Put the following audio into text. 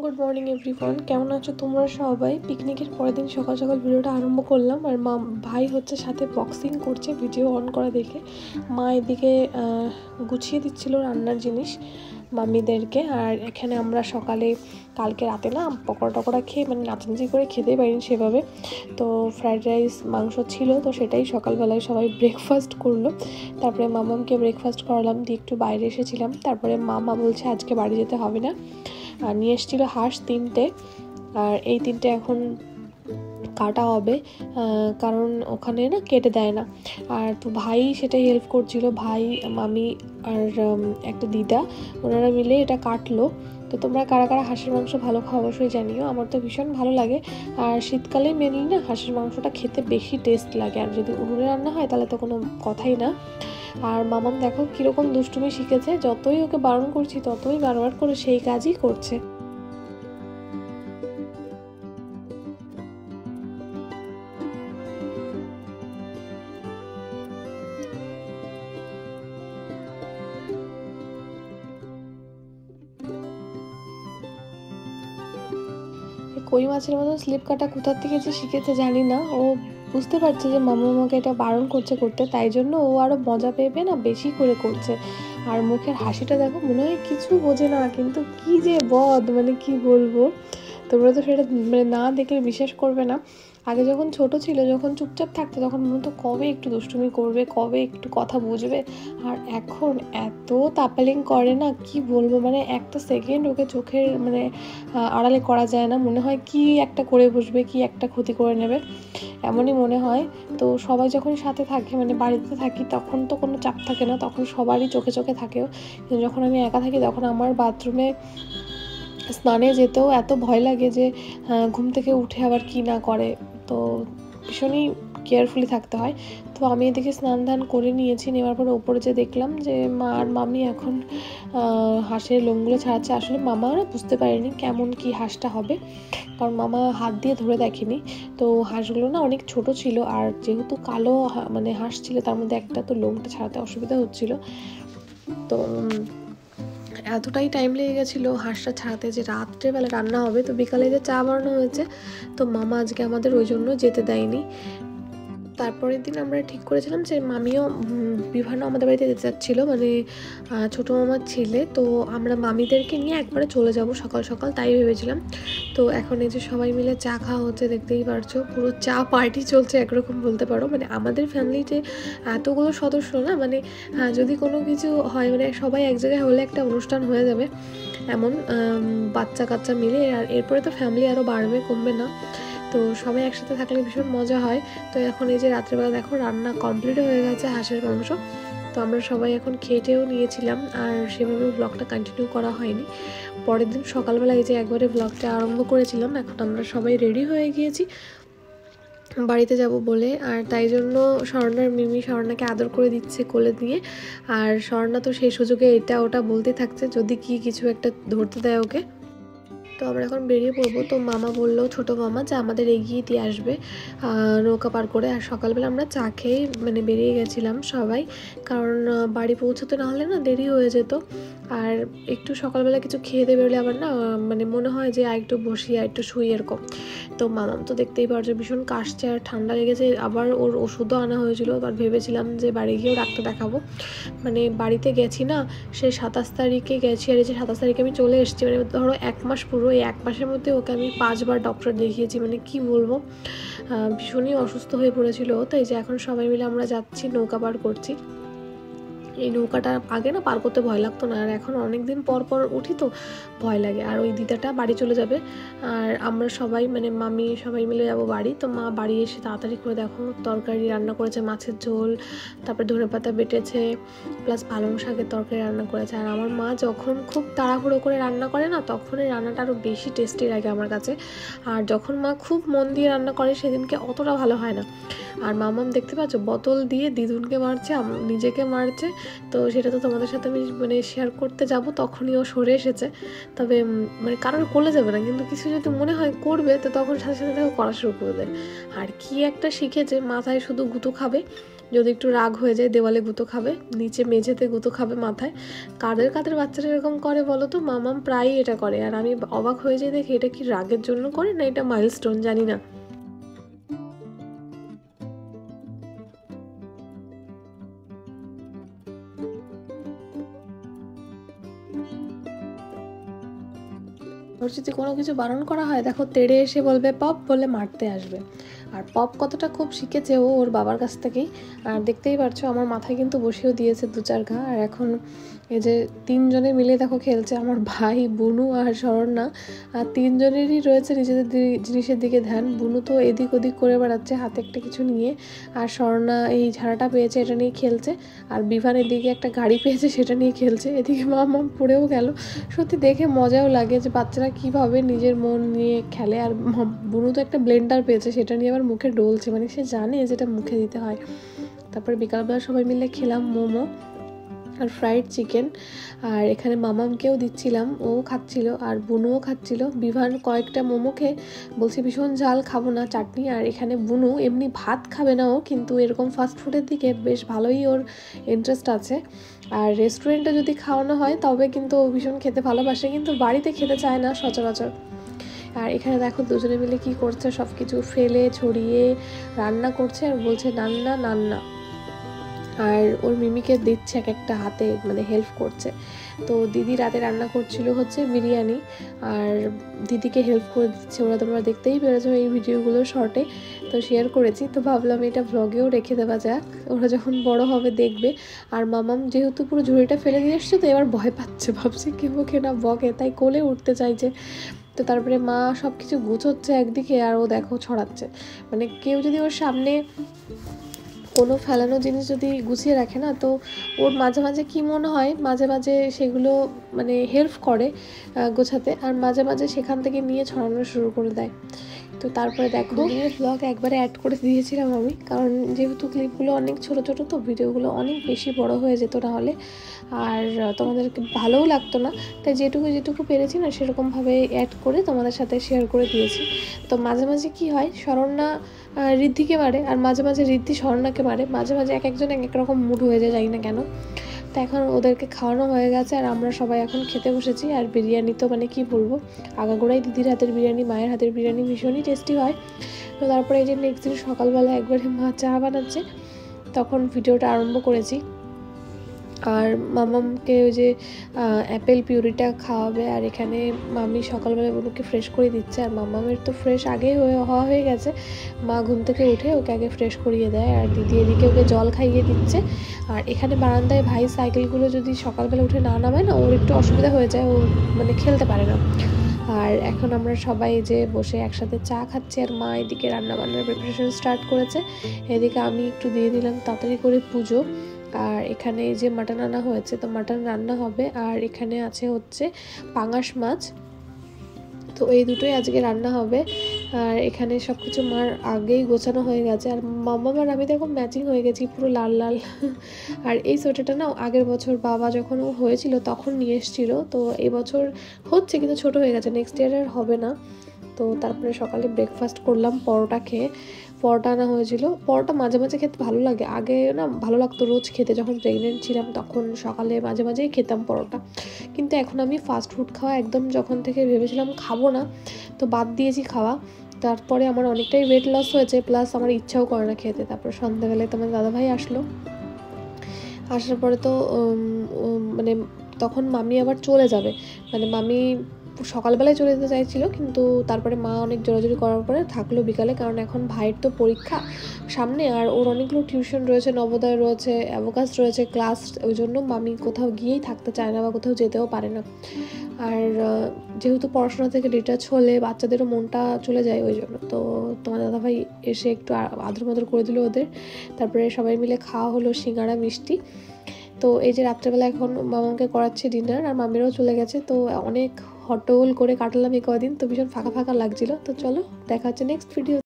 Good morning everyone, কেমন আছো তোমরা সবাই? পিকনিকের পরের দিন সকাল সকাল ভিডিওটা আরম্ভ করলাম। আর ভাই হচ্ছে সাথে বক্সিং করছে ভিডিও অন করা দেখে। মা এদিকে গুছিয়ে দিচ্ছিল রান্নার জিনিস মাম্মিদেরকে। আর এখানে আমরা সকালে কালকে রাতে না পকোড়া টকোড়া খেয়ে নাচানাচি করে খেতেই পারিনি সেভাবে, তো ফ্রাইড রাইস মাংস ছিল, তো সেটাই সকালবেলায় সবাই ব্রেকফাস্ট করলো। তারপরে মামামকে ব্রেকফাস্ট করালাম, দিয়ে একটু বাইরে এসেছিলাম। তারপরে মামা বলছে আজকে বাড়ি যেতে হবে না, আর নিয়ে এসেছিল হাঁস 3টে, আর এই 3টে এখন কাটা হবে, কারণ ওখানে না কেটে দেয় না। আর তো ভাই সেটাই হেল্প করছিল, ভাই মামি আর একটা দিদা, ওনারা মিলে এটা কাটলো। তো তোমরা কারা কারা হাঁসের মাংস ভালো খাও অবশ্যই জানিও, আমার তো ভীষণ ভালো লাগে। আর শীতকালে মেনলি না হাঁসের মাংসটা খেতে বেশি টেস্ট লাগে, আর যদি উনুনে রান্না হয় তাহলে তো কোনো কথাই না। আর মামাম দেখো কীরকম দুষ্টুমি শিখেছে, যতই ওকে বারণ করছি ততই বারবার করে সেই কাজই করছে। কই মাছের মতো স্লিপ কাটা কোথার থেকে যে শিখেছে জানি না, ও বুঝতে পারছে যে মামা আমাকে এটা বারণ করতে, তাই জন্য ও আরও মজা পেয়ে না বেশি করে করছে। আর মুখের হাসিটা দেখো, মনে হয় কিছু বোঝে না, কিন্তু কি যে বদ, কি বলবো, তোমরা তো সেটা না দেখলে বিশ্বাস করবে না। আগে যখন ছোট ছিল, যখন চুপচাপ থাকতো, তখন মনে হতো কবে একটু দুষ্টুমি করবে, কবে একটু কথা বুঝবে। আর এখন এত তাপালিং করে না, কি বলবো, একটা সেকেন্ড ওকে চোখের আড়ালে করা যায় না, মনে হয় কি একটা করে বসবে, কি একটা ক্ষতি করে নেবে, এমনই মনে হয়। তো সবাই যখন সাথে থাকে, বাড়িতে থাকি, তখন তো কোনো চাপ থাকে না, তখন সবারই চোখে চোখে থাকেও। কিন্তু যখন আমি একা থাকি, তখন আমার বাথরুমে স্নানে যেতেও এত ভয় লাগে যে ঘুম থেকে উঠে আবার কি না করে, তো ভীষণই কেয়ারফুলি থাকতে হয়। তো আমি এদিকে স্নান ধান করে নিয়েছি, নেওয়ার পরে ওপরে যে দেখলাম যে মা আর মামি এখন হাঁসের লোমগুলো ছাড়াচ্ছে। আসলে মামারা বুঝতে পারেনি কেমন কি হাঁসটা হবে, কারণ মামা হাত দিয়ে ধরে দেখেনি। তো হাঁসগুলো না অনেক ছোট ছিল, আর যেহেতু কালো হাঁস ছিল, তার মধ্যে একটা তো লোমটা ছাড়াতে অসুবিধা হচ্ছিল। তো এতটাই টাইম লেগে গেছিলো হাঁসটা ছাড়াতে যে রাত্রেবেলা রান্না হবে, তো বিকালে যে চা বানানো হয়েছে, তো মামা আজকে আমাদের ওই জন্য যেতে দেয়নি। তারপরের দিন আমরা ঠিক করেছিলাম যে মামিও বিভিন্ন আমাদের বাড়িতে যেতে চাচ্ছিলো, ছোটো মামার ছেলে, তো আমরা মামিদেরকে নিয়ে একবারে চলে যাব সকাল সকাল, তাই ভেবেছিলাম। তো এখন এই যে সবাই মিলে চা খাওয়া হচ্ছে, দেখতেই পারছো পুরো চা পার্টি চলছে একরকম বলতে পারো। আমাদের ফ্যামিলিতে এতগুলো সদস্য না, যদি কোনো কিছু হয়, সবাই এক জায়গায় হলে একটা অনুষ্ঠান হয়ে যাবে এমন, বাচ্চা কাচ্চা মিলে। আর এরপরে তো ফ্যামিলি আরও বাড়বে, কমবে না, তো সবাই একসাথে থাকলে ভীষণ মজা হয়। তো এখন এই যে রাত্রেবেলা দেখো রান্না কমপ্লিট হয়ে গেছে হাঁসের মাংস, তো আমরা সবাই এখন খেটেও নিয়েছিলাম, আর সেভাবে ব্লগটা কন্টিনিউ করা হয়নি। পরের দিন সকালবেলা এই যে একবারে ব্লগটা আরম্ভ করেছিলাম। এখন আমরা সবাই রেডি হয়ে গিয়েছি বাড়িতে যাব বলে, আর তাই জন্য স্বর্ণার মিমি স্বর্ণাকে আদর করে দিচ্ছে কোলে দিয়ে। আর স্বর্ণা তো সেই সুযোগে এটা ওটা বলতে থাকছে, যদি কিছু একটা ধরতে দেয় ওকে। তো আমরা এখন বেরিয়ে পড়বো। তো মামা বললো, ছোটো মামা, যে আমাদের এগিয়ে দিয়ে আসবে নৌকা পার করে। আর সকালবেলা আমরা চা খেয়েই বেরিয়ে গেছিলাম সবাই, কারণ বাড়ি পৌঁছতে না হলে না দেরি হয়ে যেত। আর একটু সকালবেলা কিছু খেয়ে দিয়ে বেরোলে আবার না মনে হয় যে আর একটু বসি, আর একটু শুই, এরকম। তো মামাম তো দেখতেই পারছো ভীষণ কাশছে আর ঠান্ডা লেগেছে, আবার ওর ওষুধও আনা হয়েছিল। এবার ভেবেছিলাম যে বাড়ি গিয়েও ডাক্তার দেখাবো, বাড়িতে গেছি না, সে 27 তারিখে গেছি, আর এই যে 27 তারিখে আমি চলে এসেছি। ধরো 1 মাস, পুরো এই 1 মাসের মধ্যে ওকে আমি 5 বার ডক্টর দেখিয়েছি। কি বলবো, ভীষণই অসুস্থ হয়ে পড়েছিল। তো এই যে এখন সবাই মিলে আমরা যাচ্ছি, নৌকা পার করছি। এই নৌকাটা আগে না পার করতে ভয় লাগতো না, আর এখন অনেক দিন পর পর উঠি তো ভয় লাগে। আর ওই দিদাটা বাড়ি চলে যাবে, আর আমরা সবাই মামি সবাই মিলে যাবো বাড়ি। তো মা বাড়ি এসে তাড়াতাড়ি করে দেখো তরকারি রান্না করেছে, মাছের ঝোল, তারপরে ধনেপাতা বেটেছে, প্লাস পালং শাকের তরকারি রান্না করেছে। আর আমার মা যখন খুব তাড়াহুড়ো করে রান্না করে না, তখন এই রান্নাটা আরও বেশি টেস্টি লাগে আমার কাছে। আর যখন মা খুব মন দিয়ে রান্না করে, সেদিনকে অতটা ভালো হয় না। আর মামাম দেখতে পাচ্ছ বোতল দিয়ে দিদুনকে মারছে, নিজেকে মারছে। তো সেটা তো তোমাদের সাথে আমি শেয়ার করতে যাব, তখনই ও সরে এসেছে। তবে কারোর কোলে যাবে না, কিন্তু কিছু যদি মনে হয় করবে, তো তখন সাথে সাথে দেখো করা শুরু করে দেয়। আর কি একটা শিখেছে, মাথায় শুধু গুঁতো খাবে, যদি একটু রাগ হয়ে যায় দেওয়ালে গুঁতো খাবে, নিচে মেঝেতে গুঁতো খাবে মাথায়। কাদের কাদের বাচ্চারা এরকম করে বলো তো? মামাম প্রায়ই এটা করে, আর আমি অবাক হয়ে যাই দেখি এটা কি রাগের জন্য করে না এটা মাইলস্টোন, জানি না। ওর যদি কোনো কিছু বারণ করা হয় দেখো তেড়ে এসে বলবে পপ, বলে মারতে আসবে। আর পপ কতটা খুব শিখেছে ও ওর বাবার কাছ থেকেই। আর দেখতেই পারছো আমার মাথায় কিন্তু বসিয়েও দিয়েছে 2-4 ঘা। আর এখন এই যে 3 জনে মিলে দেখো খেলছে, আমার ভাই, বুনু আর শরণ্যা। আর 3 জনেরই রয়েছে নিজেদের জিনিসের দিকে ধ্যান। বুনু তো এদিক ওদিক করে বেড়াচ্ছে হাতে একটা কিছু নিয়ে, আর শরণ্যা এই ঝাড়াটা পেয়েছে এটা নিয়ে খেলছে, আর বিভানের দিকে একটা গাড়ি পেয়েছে সেটা নিয়ে খেলছে। এদিকে মাম পড়েও গেল। সত্যি দেখে মজাও লাগে যে বাচ্চারা কিভাবে নিজের মন নিয়ে খেলে। আর বুনু তো একটা ব্লেন্ডার পেয়েছে সেটা নিয়ে আবার মুখে ডলছে, মানে সে জানে যেটা মুখে দিতে হয়। তারপরে বিকালবেলা সবাই মিলে খেলাম মোমো আর ফ্রাইড চিকেন। আর এখানে মামামকেও দিচ্ছিলাম, ও খাচ্ছিল আর বুনুও খাচ্ছিল। বিভান কয়েকটা মোমো খেয়ে বলছে ভীষণ ঝাল, খাবো না, চাটনি। আর এখানে বুনু এমনি ভাত খাবে না ও, কিন্তু এরকম ফাস্ট ফুডের দিকে বেশ ভালোই ওর ইন্টারেস্ট আছে। আর রেস্টুরেন্টে যদি খাওয়ানো হয় তবে কিন্তু ও ভীষণ খেতে ভালোবাসে, কিন্তু বাড়িতে খেতে চায় না সচরাচর। আর এখানে দেখো দুজনে মিলে কি করছে, সব কিছু ফেলে ছড়িয়ে রান্না করছে আর বলছে নান্না নান্না। আর ওর মিমিকে দিচ্ছে এক একটা হাতে, মানে হেল্প করছে। তো দিদি রাতে রান্না করছিল হচ্ছে বিরিয়ানি, আর দিদিকে হেল্প করে দিচ্ছে ওরা। তোমরা দেখতেই পেরেছো এই ভিডিওগুলো শর্টে তো শেয়ার করেছি, তো ভাবলাম এটা ভ্লগেও রেখে দেওয়া যাক, ওরা যখন বড় হবে দেখবে। আর মামাম যেহেতু পুরো ঝুড়িটা ফেলে দিয়ে এসছে তো এবার ভয় পাচ্ছে, ভাবছি কি মুখে না বকে, তাই কোলে উঠতে চাইছে। তো তারপরে মা সব কিছু গুছোচ্ছে একদিকে আর ও দেখো ছড়াচ্ছে। মানে কেউ যদি ওর সামনে কোনো ফেলানো জিনিস যদি গুছিয়ে রাখে না, তো ওর মাঝে মাঝে কি মনে হয়, মাঝে মাঝে সেগুলো মানে হেল্প করে গোছাতে, আর মাঝে মাঝে সেখান থেকে নিয়ে ছড়ানো শুরু করে দেয়। তো তারপরে দেখো ব্লগ একবারে অ্যাড করে দিয়েছিলাম আমি, কারণ যেহেতু ক্লিপগুলো অনেক ছোট ছোট তো ভিডিওগুলো অনেক বেশি বড় হয়ে যেত না হলে, আর তোমাদেরকে ভালোও লাগতো না। তাই যেটুকু পেরেছি না সেরকমভাবে অ্যাড করে তোমাদের সাথে শেয়ার করে দিয়েছি। তো মাঝে মাঝে কি হয়, শরণ্যা ঋদ্ধিকে মারে, আর মাঝে মাঝে ঋদ্ধি শরণ্যাকে মারে, মাঝে মাঝে এক একজন এক এক রকম মুড হয়ে যায়, জানি না কেন। তো এখন ওদেরকে খাওয়ানো হয়ে গেছে আর আমরা সবাই এখন খেতে বসেছি। আর বিরিয়ানি তো মানে কি বলবো, আগাগোড়াই দিদির হাতের বিরিয়ানি, মায়ের হাতের বিরিয়ানি ভীষণই টেস্টি হয়। তো তারপরে এই যে নেক্সট দিন সকালবেলা একবারে মা চা বানাচ্ছে, তখন ভিডিওটা আরম্ভ করেছি। আর মামামকে ওই যে অ্যাপেল পিউরিটা খাওয়াবে, আর এখানে মামি সকালবেলা বুনুকে ফ্রেশ করে দিচ্ছে। আর মামামের তো ফ্রেশ আগেই হওয়া হয়ে গেছে, মা ঘুম থেকে উঠে ওকে আগে ফ্রেশ করিয়ে দেয়, আর দিদি এদিকে ওকে জল খাইয়ে দিচ্ছে। আর এখানে বারান্দায় ভাই সাইকেলগুলো যদি সকালবেলা উঠে না নামায় না, ওর একটু অসুবিধা হয়ে যায়, ও মানে খেলতে পারে না। আর এখন আমরা সবাই যে বসে একসাথে চা খাচ্ছি, আর মা এদিকে রান্নাবান্নার প্রিপারেশন স্টার্ট করেছে, এদিকে আমি একটু দিয়ে দিলাম তাড়াতাড়ি করে পুজো। আর এখানে যে মাটন আনা হয়েছে, তো মাটন রান্না হবে। আর এখানে আছে হচ্ছে পাঙাশ মাছ, তো এই দুটোই আজকে রান্না হবে। আর এখানে সব কিছু মার আগেই গোছানো হয়ে গেছে। আর মাম্মা আর আমি দেখো ম্যাচিং হয়ে গেছি, পুরো লাল লাল। আর এই সোয়েটারটা না আগের বছর বাবা যখন ও হয়েছিল তখন নিয়ে এসেছিল, তো এই বছর হচ্ছে কিন্তু ছোট হয়ে গেছে, নেক্সট ইয়ার আর হবে না। তো তারপরে সকালে ব্রেকফাস্ট করলাম পরোটা খেয়ে। পরোটা আনা হয়েছিল, পরোটা মাঝে মাঝে খেতে ভালো লাগে, আগে না ভালো লাগতো রোজ খেতে, যখন প্রেগনেন্ট ছিলাম তখন সকালে মাঝে মাঝেই খেতাম পরোটা। কিন্তু এখন আমি ফাস্ট ফুড খাওয়া একদম যখন থেকে ভেবেছিলাম খাবো না, তো বাদ দিয়েছি খাওয়া। তারপরে আমার অনেকটাই ওয়েট লস হয়েছে, প্লাস আমার ইচ্ছাও করে না খেতে। তারপর সন্ধ্যাবেলায় তোমার দাদাভাই আসলো, আসার পরে তো মানে তখন মামি আবার চলে যাবে, মানে মামি সকালবেলায় চলে যেতে চাইছিলো, কিন্তু তারপরে মা অনেক জোরাজোরি করার পরে থাকলো বিকালে, কারণ এখন ভাইয়ের তো পরীক্ষা সামনে, আর ওর অনেকগুলো টিউশন রয়েছে, নবোদয় রয়েছে, অ্যাভোকাস রয়েছে ক্লাস, ওই জন্য মামি কোথাও গিয়েই থাকতে চায় না বা কোথাও যেতেও পারে না। আর যেহেতু পড়াশোনা থেকে ডিটাচ হলে বাচ্চাদেরও মনটা চলে যায়, ওই জন্য। তো তোমার দাদাভাই এসে একটু আদর মাদর করে দিল ওদের। তারপরে সবাই মিলে খাওয়া হলো সিঙ্গাড়া মিষ্টি। তো এই যে রাত্রেবেলা এখন মামাকে করাচ্ছে ডিনার, আর মামিরাও চলে গেছে। তো অনেক হট্টগোল করে কাটালাম এই কদিন, তো ভীষণ ফাঁকা ফাঁকা লাগছিল। তো চলো দেখা হচ্ছে নেক্সট ভিডিও।